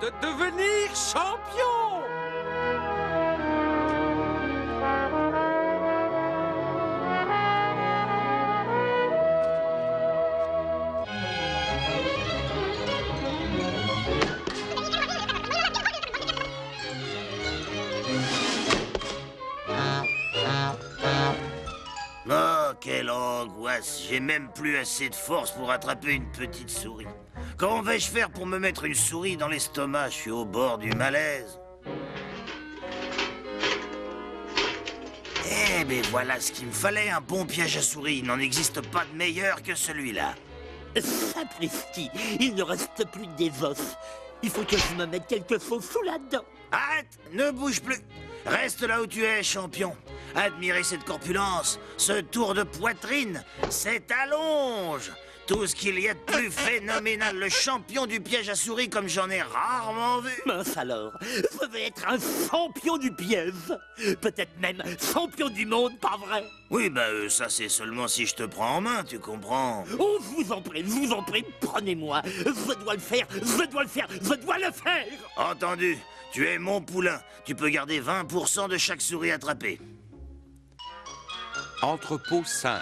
de devenir champion. Oh, quelle angoisse! J'ai même plus assez de force pour attraper une petite souris. Comment vais-je faire pour me mettre une souris dans l'estomac? Je suis au bord du malaise. Eh ben voilà ce qu'il me fallait, un bon piège à souris. Il n'en existe pas de meilleur que celui-là. Sapristi, il ne reste plus que des os. Il faut que je me mette quelque chose sous la dent. Arrête! Ne bouge plus! Reste là où tu es, champion. Admirez cette corpulence, ce tour de poitrine, cette allonge. Tout ce qu'il y a de plus phénoménal, le champion du piège à souris comme j'en ai rarement vu. Mince alors, je vais être un champion du piège. Peut-être même champion du monde, pas vrai? Oui, ça c'est seulement si je te prends en main, tu comprends? Oh, je vous en prie, prenez-moi. Je dois le faire, je dois le faire, je dois le faire. Entendu, tu es mon poulain. Tu peux garder 20% de chaque souris attrapée. Entrepôt 5.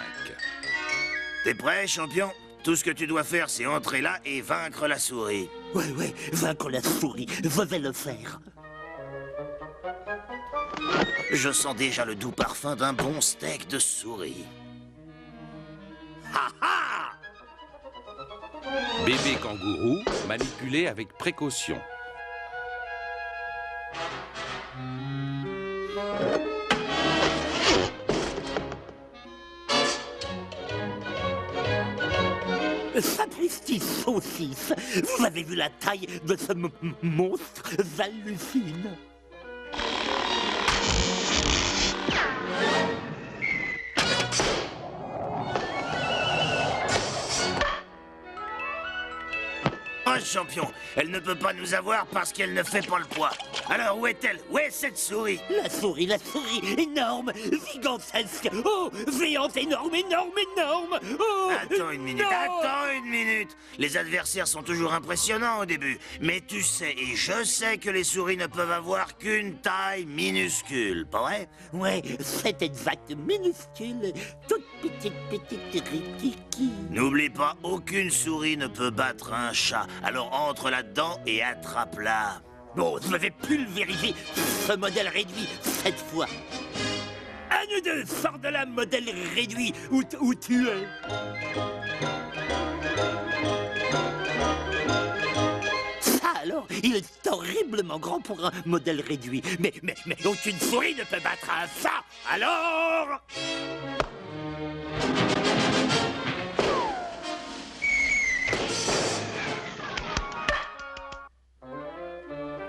T'es prêt, champion? Tout ce que tu dois faire, c'est entrer là et vaincre la souris. Ouais, vaincre la souris, je vais le faire. Je sens déjà le doux parfum d'un bon steak de souris. Ha ha! Bébé kangourou, manipulé avec précaution. Sapristi saucisse, vous avez vu la taille de ce monstre? J'hallucine. Oh, champion, elle ne peut pas nous avoir parce qu'elle ne fait pas le poids. Alors, où est-elle? Où est cette souris? La souris, énorme, gigantesque. Oh, géante, énorme. Oh, Attends une minute, non. attends une minute. Les adversaires sont toujours impressionnants au début. Mais tu sais, et je sais que les souris ne peuvent avoir qu'une taille minuscule, pas vrai? Ouais, c'est exact, minuscule, toute petite ritiki. N'oublie pas, aucune souris ne peut battre un chat. Alors entre là-dedans et attrape-la. Bon, je vais pulvériser ce modèle réduit cette fois. Un ou deux, sors de là, modèle réduit, où tu es. Ça alors, il est horriblement grand pour un modèle réduit. Mais aucune souris ne peut battre un chat, alors...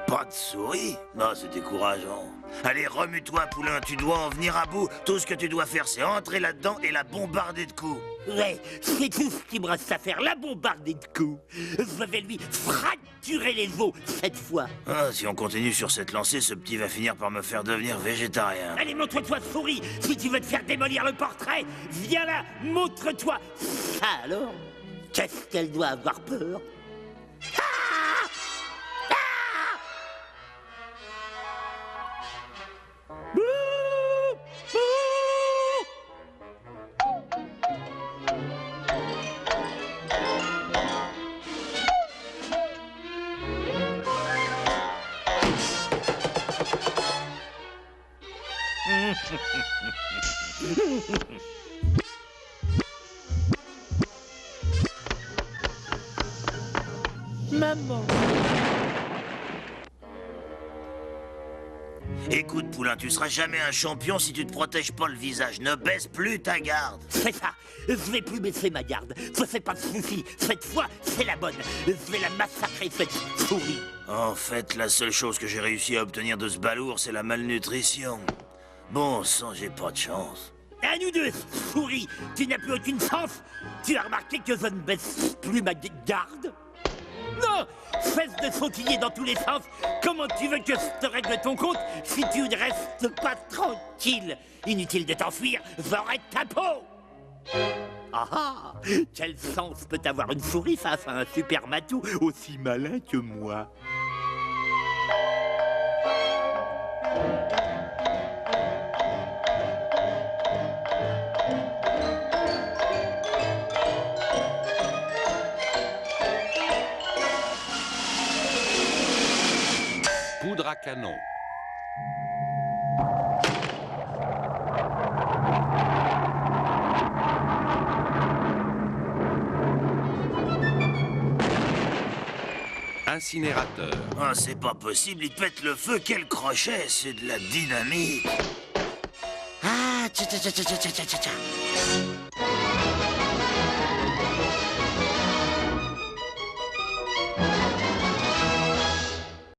Pas de souris? Non, c'est décourageant. Allez, remue-toi, poulain, tu dois en venir à bout. Tout ce que tu dois faire, c'est entrer là-dedans et la bombarder de coups. Ouais, c'est tout ce qui me reste à faire, la bombarder de coups. Je vais lui fracturer les os, cette fois. Ah, si on continue sur cette lancée, ce petit va finir par me faire devenir végétarien. Allez, montre-toi, souris. Si tu veux te faire démolir le portrait, viens là, montre-toi. Ça alors? Qu'est-ce qu'elle doit avoir peur? Maman. Écoute, poulain, tu seras jamais un champion si tu te protèges pas le visage. Ne baisse plus ta garde. C'est ça. Je vais plus baisser ma garde. Je fais pas de soucis. Cette fois, c'est la bonne. Je vais la massacrer, cette souris. En fait, la seule chose que j'ai réussi à obtenir de ce balourd, c'est la malnutrition. Bon sang, j'ai pas de chance. À nous deux, souris. Tu n'as plus aucune chance. Tu as remarqué que je ne baisse plus ma garde? Non! Cesse de sautiller dans tous les sens. Comment tu veux que je te règle ton compte si tu ne restes pas tranquille? Inutile de t'enfuir, j'aurai ta peau! Ah ah! Quel sens peut avoir une souris face à un super matou aussi malin que moi? poudre à canon. Incinérateur. Oh, c'est pas possible, il pète le feu, quel crochet, c'est de la dynamite. Ah, tcha tcha tcha tcha tcha tcha tcha.